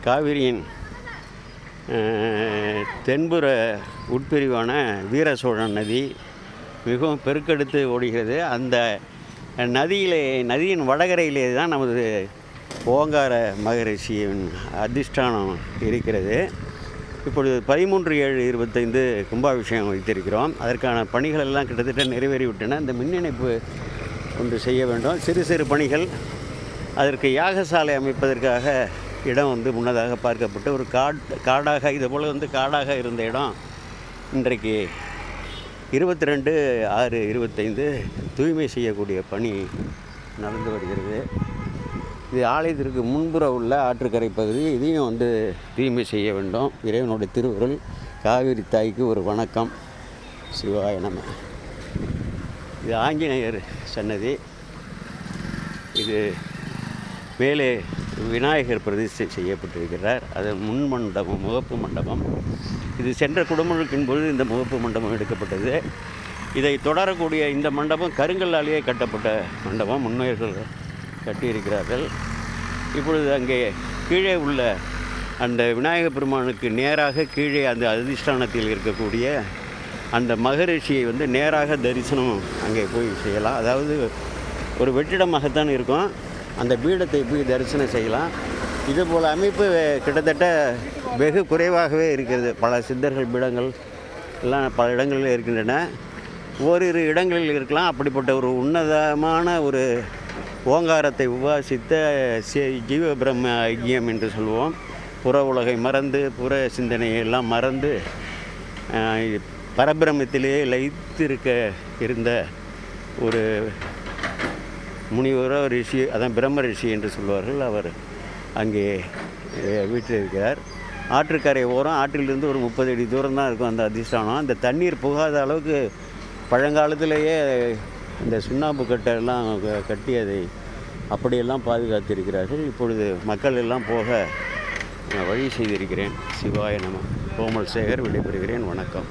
காவிரியின் தென்புற உட்பிரிவான வீர சோழன் நதி மிகவும் பெருக்கெடுத்து ஓடுகிறது. அந்த நதியின் வடகரையிலே தான் நமது ஓங்கார மகரிஷியின் அதிஷ்டானம் இருக்கிறது. இப்பொழுது 13/7/25 கும்பாபிஷேகம் வைத்திருக்கிறோம். அதற்கான பணிகள் எல்லாம் கிட்டத்தட்ட நிறைவேறிவிட்டன. இந்த மின் இணைப்பு ஒன்று செய்ய வேண்டும். சிறு சிறு பணிகள். அதற்கு யாகசாலை அமைப்பதற்காக இடம் முன்னதாக பார்க்கப்பட்டு ஒரு காடாக இதுபோல் காடாக இருந்த இடம் இன்றைக்கு 22/6/25 தூய்மை செய்யக்கூடிய பணி நடந்து வருகிறது. இது ஆலயத்திற்கு முன்புற உள்ள ஆற்றுக்கரை பகுதி. இதையும் தூய்மை செய்ய வேண்டும். இறைவனுடைய திருவுருள். காவிரி தாய்க்கு ஒரு வணக்கம். சிவாய நம. இது ஆஞ்சநேயர் சன்னதி. இது மேலே விநாயகர் பிரதிஷ்டை செய்யப்பட்டிருக்கிறார். அது முன் மண்டபம், முகப்பு மண்டபம். இது சென்ற குடமுழுக்கின் பொழுது இந்த முகப்பு மண்டபம் எடுக்கப்பட்டது. இதை தொடரக்கூடிய இந்த மண்டபம் கருங்கல்லாலேயே கட்டப்பட்ட மண்டபம். முன்னோர்கள் கட்டியிருக்கிறார்கள். இப்பொழுது அங்கே கீழே உள்ள அந்த விநாயகப் பெருமானுக்கு நேராக கீழே அந்த அதிஷ்டானத்தில் இருக்கக்கூடிய அந்த மகரிஷியை நேராக தரிசனம் அங்கே போய் செய்யலாம். அதாவது ஒரு வெற்றிடமாகத்தான் இருக்கும். அந்த பீடத்தை போய் தரிசனம் செய்யலாம். இதுபோல் அமைப்பு கிட்டத்தட்ட வெகு குறைவாகவே இருக்கிறது. பல சித்தர்கள் பீடங்கள் எல்லாம் பல இடங்களில் இருக்கின்றன. ஓரிரு இடங்களில் இருக்கலாம். அப்படிப்பட்ட ஒரு உன்னதமான ஒரு ஓங்காரத்தை உபாசித்த ஜீவ பிரம்ம ஐக்கியம் என்று சொல்வோம். புற உலகை மறந்து, புற சிந்தனையை எல்லாம் மறந்து பரபிரமத்திலேயே லயித்திருக்க இருந்த ஒரு முனிவரோ ரிஷி, அதான் பிரம்ம ரிஷி என்று சொல்வார்கள். அவர் அங்கே வீட்டில் இருக்கிறார். ஆற்றுக்கரை ஓரம். ஆற்றிலிருந்து ஒரு 30 அடி தூரம் தான் இருக்கும் அந்த அதிஷ்டானம். அந்த தண்ணீர் புகாத அளவுக்கு பழங்காலத்திலேயே இந்த சுண்ணாம்பு கட்டெல்லாம் கட்டி அதை அப்படியெல்லாம் பாதுகாத்திருக்கிறார்கள். இப்பொழுது மக்கள் எல்லாம் போக வழி செய்திருக்கிறேன். சிவாய நம. கோமல் சேகர் விடைபெறுகிறேன். வணக்கம்.